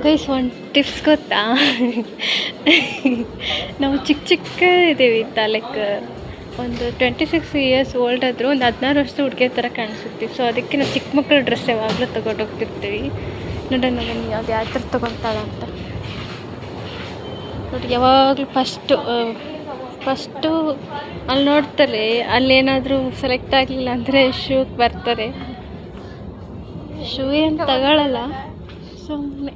Guys ಒಂದು tips ಗೊತ್ತಾ? ನಾವು ಚಿಕ್ಕ ಇದ್ದೀವಿ ಲೈಕ್ ಒಂದು 26 ಇಯರ್ಸ್ ಓಲ್ಡ್ ಆದರೂ ಒಂದು 16 ವರ್ಷದ ಹುಡುಗಿಯ ಥರ ಕಾಣಿಸುತ್ತೀವಿ. ಸೊ ಅದಕ್ಕೆ ನಾವು ಚಿಕ್ಕ ಮಕ್ಕಳ ಡ್ರೆಸ್ ಯಾವಾಗಲೂ ತೊಗೊಂಡೋಗ್ತಿರ್ತೀವಿ. ನೋಡೋಣ ಬನ್ನಿ ಯಾವ್ದು ಯಾವ ಥರ ತೊಗೊತಾಳ ಅಂತ. ನೋಡಿ ಯಾವಾಗಲೂ ಫಸ್ಟು ಅಲ್ಲಿ ನೋಡ್ತಾರೆ, ಅಲ್ಲೇನಾದರೂ ಸೆಲೆಕ್ಟ್ ಆಗಲಿಲ್ಲ ಅಂದರೆ ಶೂಗೆ ಬರ್ತಾರೆ. ಶೂ ಏನು ತಗೊಳ್ಳಲ್ಲ, ಸುಮ್ಮನೆ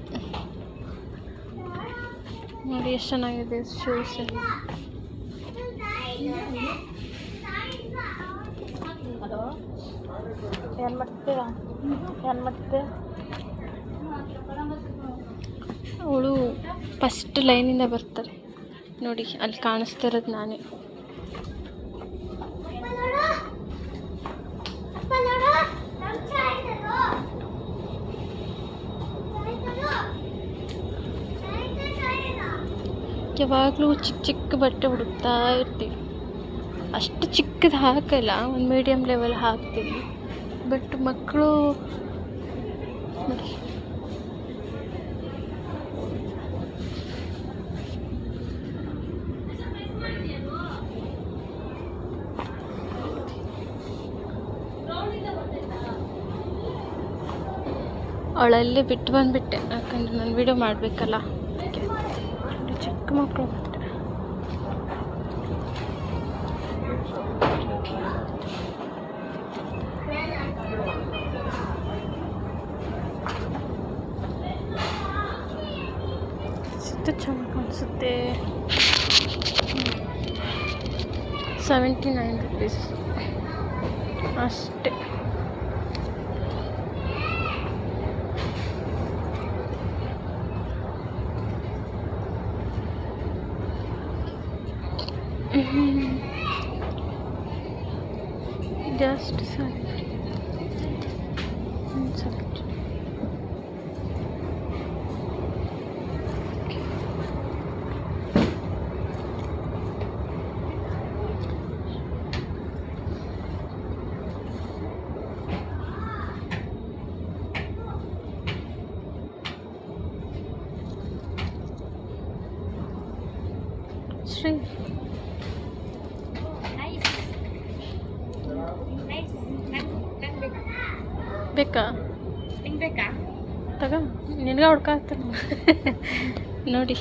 ನೋಡಿ ಎಷ್ಟು ಚೆನ್ನಾಗಿದೆ ಶೂಸ್. ಏನು ಮಾಡ್ತೀರಾ ಅವಳು ಫಸ್ಟ್ ಲೈನಿಂದ ಬರ್ತಾರೆ ನೋಡಿ, ಅಲ್ಲಿ ಕಾಣಿಸ್ತಿರೋದು ನಾನೇ. ಯಾವಾಗಲೂ ಚಿಕ್ಕ ಬಟ್ಟೆ ಹುಡುಕ್ತಾ ಇರ್ತೀವಿ. ಅಷ್ಟು ಚಿಕ್ಕದು ಹಾಕಲ್ಲ, ಒಂದು ಮೀಡಿಯಮ್ ಲೆವೆಲ್ ಹಾಕ್ತೀವಿ. ಬಟ್ ಮಕ್ಕಳು ನೋಡಿ ಅವಳಲ್ಲಿ ಬಿಟ್ಟು ಬಂದುಬಿಟ್ಟೆ, ಯಾಕಂದರೆ ನಾನು ವಿಡಿಯೋ ಮಾಡಬೇಕಲ್ಲ. ಚಿಕ್ಕ ಮಕ್ಕಳು ಚೆನ್ನಾಗಿ ಕಾಣಿಸುತ್ತೆ. 79 rupees ಅಷ್ಟೇ. ಜಸ್ಟ್ ಶ್ರೀ ಬೇಕಾ ತಗ ನಿನಗೆ ಹುಡ್ಕಾಗ್ತಾನೆ ನೋಡಿ.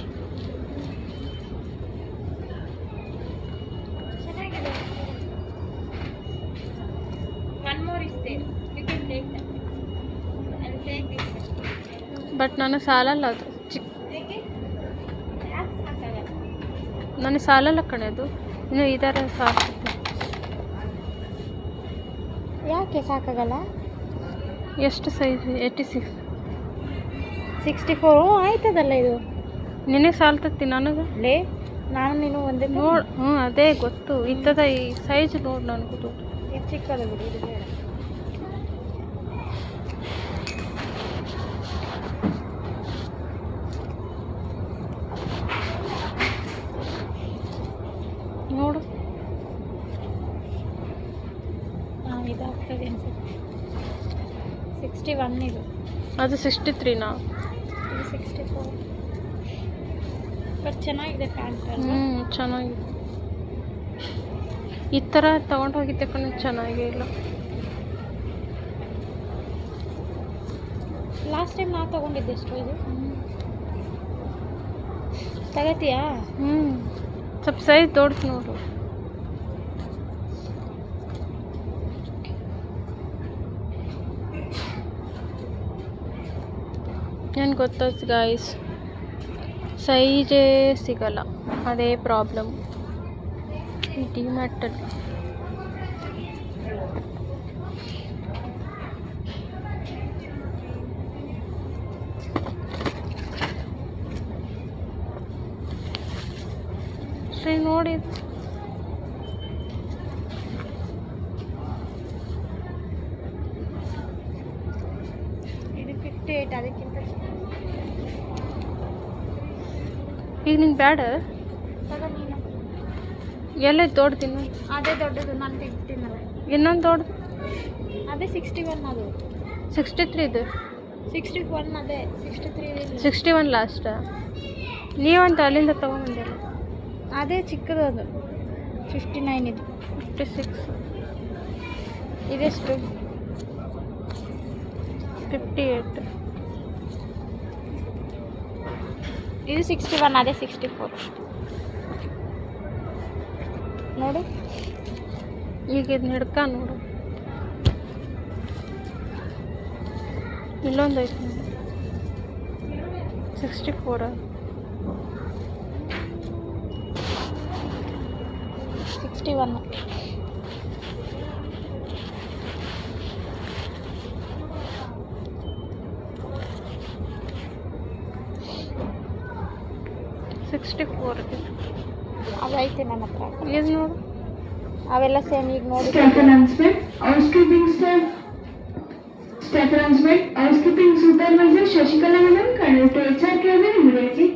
ಬಟ್ ನನಗೆ ಸಾಲಲ್ಲ, ಅದು ನನಗೆ ಸಾಲಲ್ಲ ಕಣೆ, ಅದು ಇನ್ನು ಈ ಥರ ಸಾಕುತ್ತೆ. ಯಾಕೆ ಸಾಕಾಗಲ್ಲ? ಎಷ್ಟು ಸೈಜ್? 86, 64 ಆಯ್ತದಲ್ಲ ಇದು. ನಿನಗೆ ಸಾಲ್ತತ್ತಿ, ನನಗೆ ಲೇ ನಾನು ನೀನು ಒಂದೇ ನೋಡು. ಅದೇ ಗೊತ್ತು, ಇಂಥದ ಈ ಸೈಜ್ ನೋಡು ನನಗೂ ಇದು ಚಿಕ್ಕದ ಬಿಡಿ, ಇದು ಬೇಡ. ನೋಡು ಇದಾಗ್ತದೆ ಅನ್ಸುತ್ತೆ. 61 ಇದು, ಅದು 63ನಾ? ಇದು 64. ಬಟ್ ಚೆನ್ನಾಗಿದೆ ಪ್ಯಾಂಟ್. ಚೆನ್ನಾಗಿದೆ. ಈ ಥರ ತೊಗೊಂಡು ಹೋಗಿದ್ದೆ ಕಣ, ಚೆನ್ನಾಗೇ ಇಲ್ಲ. ಲಾಸ್ಟ್ ಟೈಮ್ ನಾ ತೊಗೊಂಡಿದ್ದೆ ಎಷ್ಟು ಇದು. ತಗತ್ತೀಯಾ? ಸ್ವಲ್ಪ ಸೈಜ್ ದೊಡ್ಡ ನೋಡು. ಏನು ಗೊತ್ತಾ ಗಾಯ್ಸ್, ಸೈಜೇ ಸಿಗಲ್ಲ, ಅದೇ ಪ್ರಾಬ್ಲಮ್ ಈ ಡಿಮಾರ್ಟಲ್ಲಿ. ಸರಿ ನೋಡಿ, ಇದು 58, ಅದಕ್ಕಿಂತ ಈಗ ನಿಂಗೆ ಬೇಡ? ತಗೋ ನೀನು. ಎಲ್ಲ ದೊಡ್ಡದಿನ್ನು? ಅದೇ ದೊಡ್ಡದು, ನಾನು ತೆಗ್ದಿನಲ್ಲ. ಇನ್ನೊಂದು ದೊಡ್ಡದು ಅದೇ 61, ಅದು 63 ಇದು. 61 ಅದೇ 63 61 ಲಾಸ್ಟಾ? ನೀವಂತ ಅಲ್ಲಿಂದ ತೊಗೊಂಬಂದಿಲ್ಲ. ಅದೇ ಚಿಕ್ಕದು ಅದು 59 ಇದು 56, ಇದೆಷ್ಟು 58. ಇದು 61 ಅದೇ 64 ನೋಡು. ಈಗ ಇದನ್ನ ಹಿಡ್ಕ ನೋಡು, ಇಲ್ಲೊಂದು ಐತೆ 64. 61 64 ಅದೈತೆ ನನ್ನ ಹತ್ರ. ಇದು ನೋಡು. ಅವೆಲ್ಲ ಸೇಮ್ ಈಗ ನೋಡಿ. Staff announcement. Housekeeping staff. Staff announcement. Housekeeping supervisor Shashikala madam can to HR cabin immediately.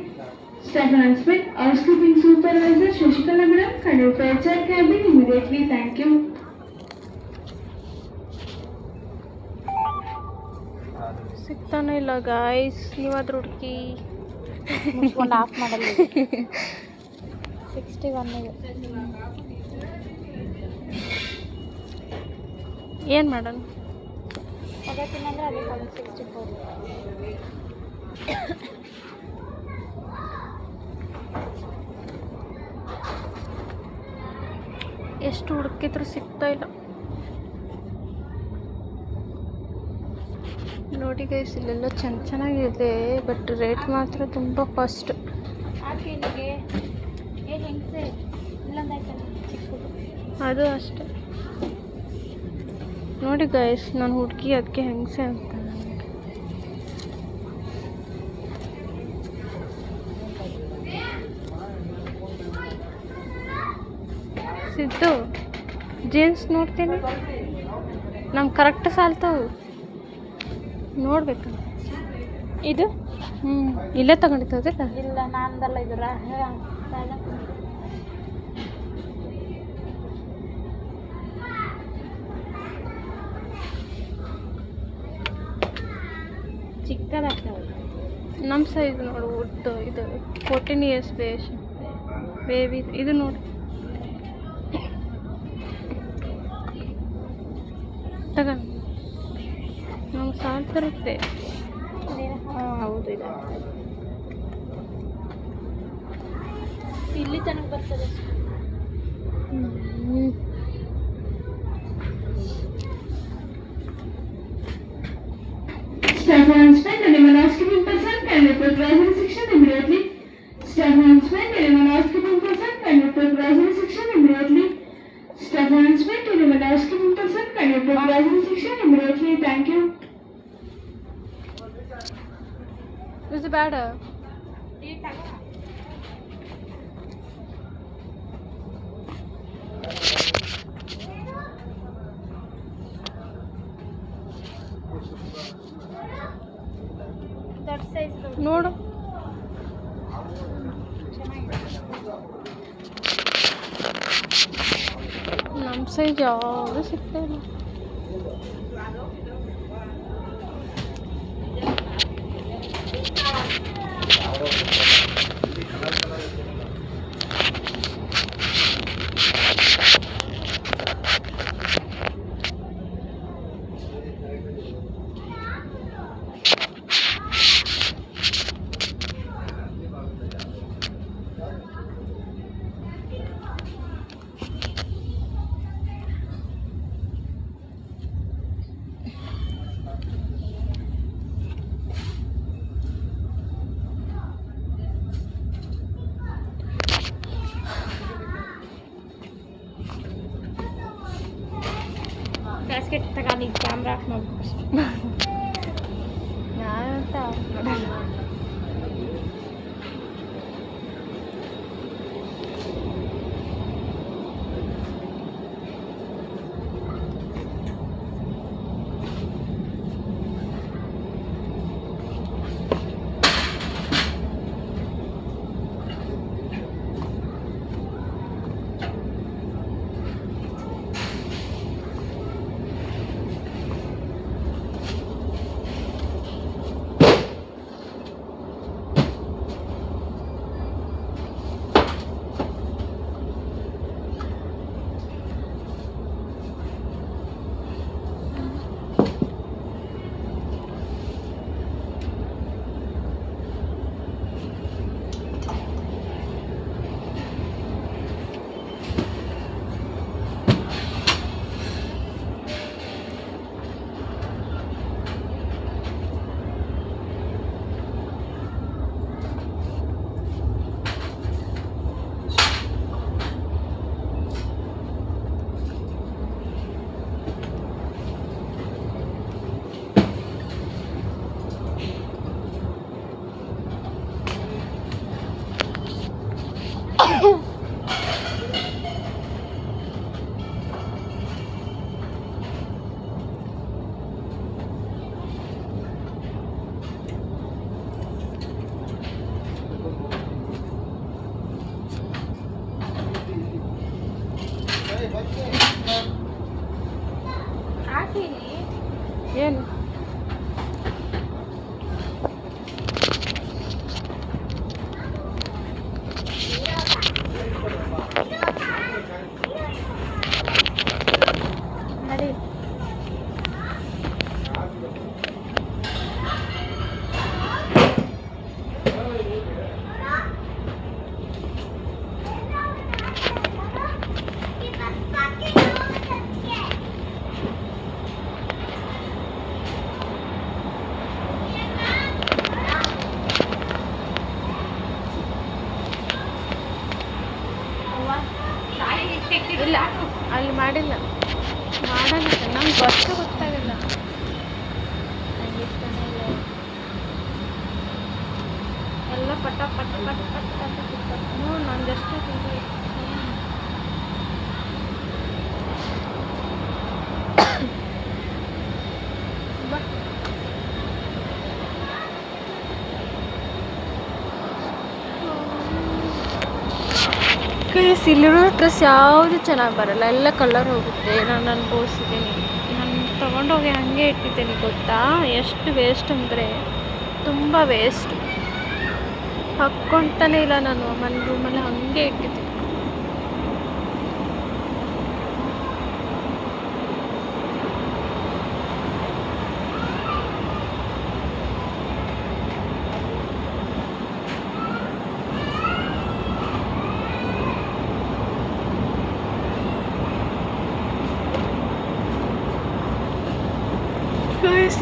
Staff announcement. Housekeeping supervisor Shashikala madam can to HR cabin immediately. Thank you. ಸಿಗ್ತಾನೆ ಇಲ್ಲ ಗಾಯ್ಸ್, ನೀವಾದ್ರೂ ಹುಡುಕಿ. ಮುಚ್ಕೊಂಡು ಆಫ್ ಮಾಡಲ್ಲ. 61 ಇದು ಏನು ಮಾಡೋಣ? ತಗೋತೀನಂದ್ರೆ ಅದೇ 64. ಎಷ್ಟು ಹುಡುಕಿದ್ರು ಸಿಗ್ತಾ ಇಲ್ಲ. ನೋಡಿ ಗೈಸ್, ಇಲ್ಲೆಲ್ಲ ಚೆನ್ನಾಗಿದೆ, ಬಟ್ ರೇಟ್ ಮಾತ್ರ ತುಂಬ ಕಾಸ್ಟ್. ಆಕೆ ಇಲ್ಲಿಗೆ ಹೆಂಗಸೆ ಇಲ್ಲೊಂದಾಯ್ತಲ್ಲ ಚಿಕ್ಕದು. ಅದು ಅಷ್ಟೆ ನೋಡಿ ಗೈಸ್, ನಾನು ಹುಡುಗಿ ಅದಕ್ಕೆ ಹೆಂಗಸೆ ಅಂತ. ಸಿದ್ದು ಜೀನ್ಸ್ ನೋಡ್ತೀನಿ, ನಮ್ಗೆ ಕರೆಕ್ಟ್ ಸಾಲ್ತಾವು, ನೋಡ್ಬೇಕು. ಇದು ಇಲ್ಲೇ ತಗೊಂಡಿದ್ದಲ್ಲ. ಇಲ್ಲ ನಾನ್ದಲ್ಲ ಇದು ಚಿಕ್ಕದಾಗ್ತವೆ. ನಮ್ಮ ಸೈಜ್ ನೋಡು, ಉದ್ದು ಇದು 14 ಇಯರ್ಸ್ ಬೇಬಿ. ಇದು ನೋಡಿ, ತಗೊಂಡು ನಮ್ಗೆ ಸಾಲ್ತಿರುತ್ತೆ. ಹೌದು ಇದು ಇಲ್ಲಿ ತನಕ ಬರ್ತದೆ. Staff announcement. Anyone housekeeping person can report grocery section immediately. Staff announcement. Anyone housekeeping person can report grocery section immediately. Staff announcement. Anyone housekeeping person can report grocery section immediately. Thank you. ಇದು ಬೇಡ. ದೊಡ್ಡ size ನೋಡು, ನಮ್ಮ size ಯಾವುದು ಸಿಗ್ತಾ ಇಲ್ಲ. Basket ತಗೊಂಡು ಈಗ ಕ್ಯಾಮ್ರಾ ಆಫ್ ಮಾಡ್ಬೇಕು. ನಾನಂತ ನೋಡಲ್ಲ. ಹಾಕೀನಿ. ಏನು ನಡಿ. ಇಲ್ಲ ಅಲ್ಲಿ ಮಾಡಿಲ್ಲ ಮಾಡೋಣ ನಮ್ಗೆ ಗೊತ್ತಾಗಿಲ್ಲ ನಂಗೆ ಇಷ್ಟನೇ ಇಲ್ಲ ಎಲ್ಲ ಪಟ ಪಟ ಪಟ ಪಟ ಪಟ ಹ್ಞೂ ನಂದೆಷ್ಟು ಇಲ್ಲಿರೋ ಡ್ರೆಸ್ ಯಾವುದು ಚೆನ್ನಾಗಿ ಬರಲ್ಲ, ಎಲ್ಲ ಕಲರ್ ಹೋಗುತ್ತೆ. ನಾನು ಅನ್ಭವಿಸಿದ್ದೀನಿ. ನಾನು ತೊಗೊಂಡೋಗಿ ಹಾಗೆ ಇಟ್ಟಿದ್ದೀನಿ ಗೊತ್ತಾ, ಎಷ್ಟು ವೇಸ್ಟ್ ಅಂದರೆ ತುಂಬ ವೇಸ್ಟ್. ಹಾಕ್ಕೊಳ್ತಾನೆ ಇಲ್ಲ ನಾನು, ನನ್ನ ರೂಮಲ್ಲಿ ಹಾಗೆ ಇಟ್ಟಿದ್ದೀನಿ.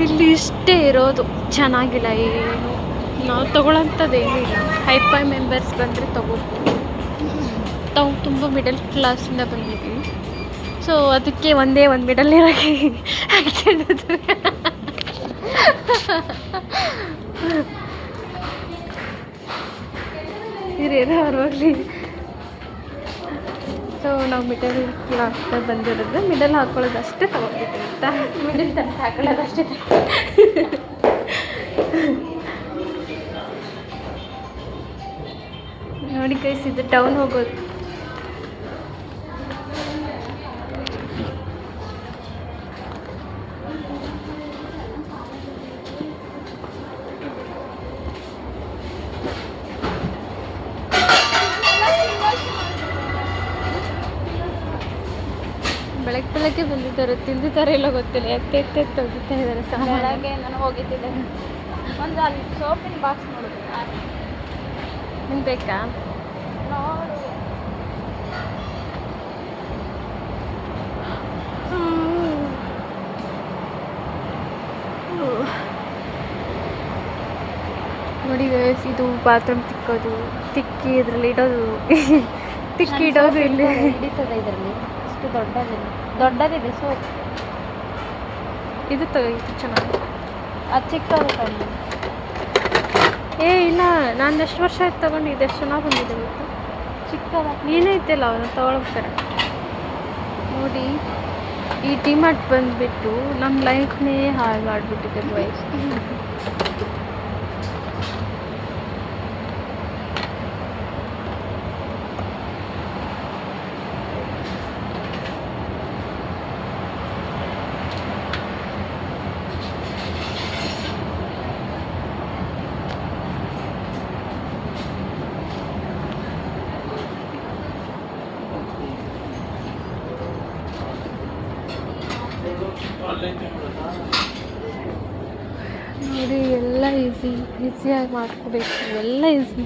ಇಲ್ಲಿ ಇಷ್ಟೇ ಇರೋದು, ಚೆನ್ನಾಗಿಲ್ಲ ಏನು. ನಾವು ತೊಗೊಳ್ಳೋಂಥದ್ದೇನಿಲ್ಲ. ಹೈಫೈ ಮೆಂಬರ್ಸ್ ಬಂದರೆ ತೊಗೋಬೋದು. ನಾವು ತುಂಬ ಮಿಡಲ್ ಕ್ಲಾಸಿಂದ ಬಂದಿದ್ದೀವಿ, ಸೊ ಅದಕ್ಕೆ ಒಂದೇ ಒಂದು ಮಿಡಲ್ ಇರೋಕ್ಕೆ ಹಾಕ್ಕೊಂಡಿದ್ವಿ. ಹಿರಿಯರು ಅವ್ರವಾಗಲಿ. ಸೊ ನಾವು ಮಿಡಲ್ ಕ್ಲಾಸ್ದಾಗ ಬಂದಿರೋದು, ಮಿಡಲ್ ಹಾಕೊಳ್ಳೋದು ಅಷ್ಟೇ ತೊಗೊಂಡಿದ್ದೀವಿ ಅಂತ. ಮಿಡಲ್ ತನಕ ಹಾಕೊಳ್ಳೋದು ಅಷ್ಟೇ. ನೋಡಿ ಗೈಸ್, ಇದು ಟೌನ್ ಹೋಗೋದು. ಬೆಳಗ್ಗೆ ಬಂದಿದ್ದಾರೆ, ತಿಂದಿದ್ದಾರೆ ಇಲ್ಲ ಗೊತ್ತಿಲ್ಲ, ಎತ್ತೆ ಹೋಗಿತ್ತಾ ಇದ್ದಾರೆ. ಬೆಳಗ್ಗೆ ನಾನು ಹೋಗಿದ್ದಿದ್ದೆ. ಒಂದು ಅಲ್ಲಿ ಸೋಪಿನ ಬಾಕ್ಸ್ ನೋಡಿದೆ. ನಿಮ್ಗೆ ಬೇಕಾ? ನೋಡು. ನೋಡಿ ಗೈಸ್, ಇದು ಬಾತ್ರೂಮ್ ತಿಕ್ಕಿ ಇದರಲ್ಲಿ ಇಡೋದು. ತಿಕ್ಕಿ ಇಡೋದು ಇಲ್ಲಿ ಹಿಡಿತದೆ ಇದರಲ್ಲಿ. ಅಷ್ಟು ದೊಡ್ಡದಿದೆ ಸೋಪ್. ಇದು ಇದು ಚೆನ್ನಾಗಿ. ಅದು ಚಿಕ್ಕದು ತಂದು. ಇಲ್ಲ, ನಾನು ಎಷ್ಟು ವರ್ಷ ಆಯ್ತು ತಗೊಂಡು, ಇದು ಎಷ್ಟು ಚೆನ್ನಾಗಿ ಬಂದಿದೆ ಗೊತ್ತು. ಚಿಕ್ಕದ ನೀನೇ ಇದ್ದಿಲ್ಲ ಅವನು ತೊಗೊಳ್ತಾರೆ. ನೋಡಿ, ಈ ಡಿಮಾರ್ಟ್ ಬಂದುಬಿಟ್ಟು ನಮ್ಮ ಲೈಫ್ನೇ ಹಾಳು ಮಾಡಿಬಿಟ್ಟಿದೆ ವಯಸ್ಸು. ನೋಡಿ, ಎಲ್ಲ ಈಸಿಯಾಗಿ ಮಾಡ್ಕೋಬೇಕು, ಎಲ್ಲ ಈಸಿ.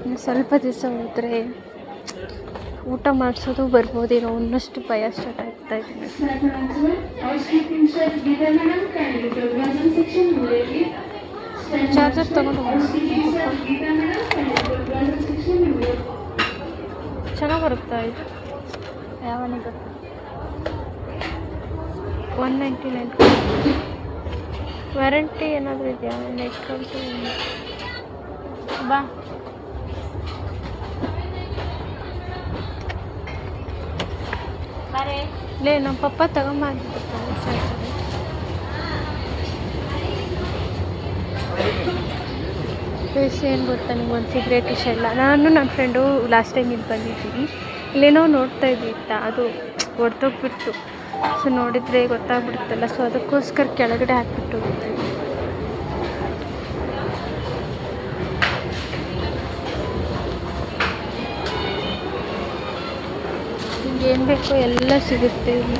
ಇನ್ನು ಸ್ವಲ್ಪ ದಿವಸ ಹೋದರೆ ಊಟ ಮಾಡಿಸೋದು ಬರ್ಬೋದೇನೋ ಅನ್ನಷ್ಟು ಭಯ ಸ್ಟಾರ್ಟ್ ಆಗ್ತಾ ಇದೆ. ಚಾರ್ಜರ್ ತೊಗೊಂಡು ಚೆನ್ನಾಗಿ ಬರುತ್ತಾ ಇದು? ಯಾವನಿಗೆ ಗೊತ್ತು. 199 ವಾರಂಟಿ ಏನಾದರೂ ಇದೆಯಾ? ನೆಟ್ಕಂತು ಬಾ. ಬರೇ ಲೇ, ನಮ್ಮ ಪಪ್ಪ ತಗೊಂಬಂದಿರ್ತಾರೆ ಏನು ಗೊತ್ತಾ ನಿಮ್ಗೆ, ಒಂದು ಸಿಗ್ರೇಟ್ ಇಷ್ಟ ಇಲ್ಲ. ನಾನು ನನ್ನ ಫ್ರೆಂಡು ಲಾಸ್ಟ್ ಟೈಮ್ ಇಲ್ಲಿ ಬಂದಿದ್ದೀವಿ, ಇಲ್ಲೇನೋ ನೋಡ್ತಾ ಇದ್ವಿ ಇತ್ತ, ಅದು ಒಡೆದೋಗ್ಬಿಟ್ಟು. ಸೊ ನೋಡಿದರೆ ಗೊತ್ತಾಗ್ಬಿಡುತ್ತಲ್ಲ, ಸೊ ಅದಕ್ಕೋಸ್ಕರ ಕೆಳಗಡೆ ಹಾಕ್ಬಿಟ್ಟು ಹೋಗ್ತೀವಿ. ಏನು ಬೇಕೋ ಎಲ್ಲ ಸಿಗುತ್ತೆ ಇಲ್ಲಿ.